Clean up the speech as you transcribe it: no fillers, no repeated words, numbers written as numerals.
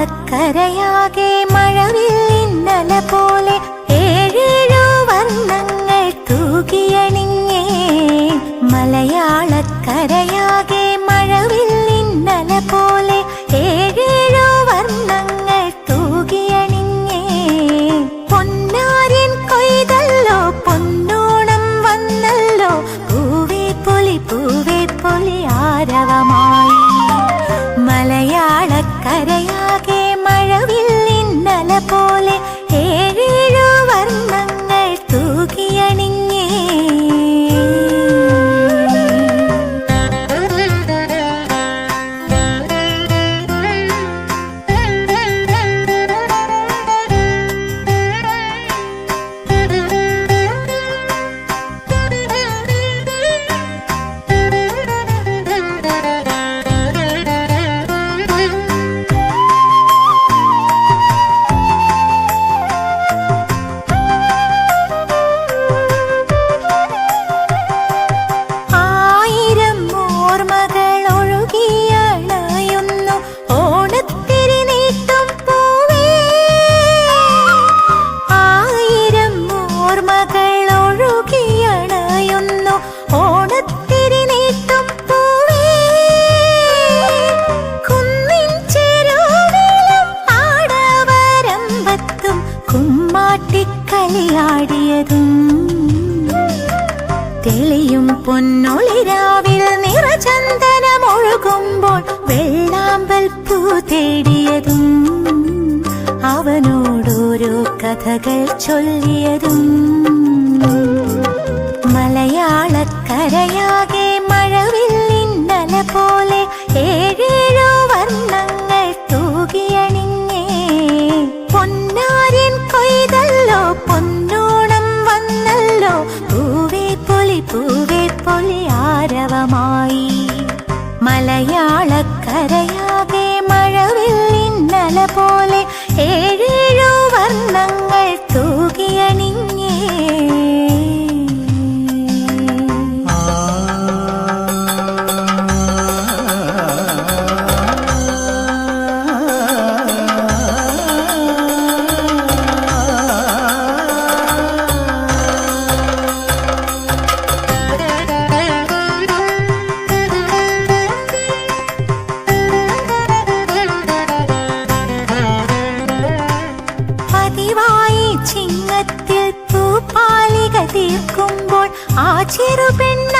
മലയാളക്കരയാകെ മഴവില്ലിന്നല പോലെ ഏഴേഴു വർണ്ണങ്ങൾ തൂകിയണിഞ്ഞേ. മലയാളക്കരയാകെ മഴവില്ലിന്നല പോലെ ഏഴേഴു വർണ്ണങ്ങൾ തൂകിയണിഞ്ഞേ. പൊന്നാര്യൻ കൊയ്തല്ലോ പൊന്നോണം വന്നല്ലോ, പൂവേ പൊലി ആരവമായി. മലയാളക്കരയാകെ മഴവില്ലിന്നല പോലെ ഏഴേഴു വർണ്ണങ്ങൾ തൂകിയണിഞ്ഞേ. കളിയാടിയതും തെളിയും പൊന്നൊളിരാവിൽ നിറചന്ദനമൊഴുകുമ്പോൾ വെള്ളാമ്പൽ പൂ തേടിയതും അവനോടോരോ കഥകൾ ചൊല്ലിയതും. മലയാളക്കരയാകെ മഴവില്ലിന്നല പോലെ ഏഴേഴു വർണ്ണങ്ങൾ തൂകിയണിഞ്ഞേ. പൊന്നാര്യൻ കൊയ്തല്ലോ പൊന്നോണം വന്നല്ലോ, പൂവേ പൊലി ആരവമായി. മലയാളക്കരയാകെ മഴവില്ലിന്നല പോലെ ഏഴേഴു വർണ്ണങ്ങൾ തൂകിയണിഞ്ഞേ. ചിങ്ങത്തിൽ പൂപ്പാലിക തീർക്കുമ്പോൾ ആ ചെറുപെണ്ണ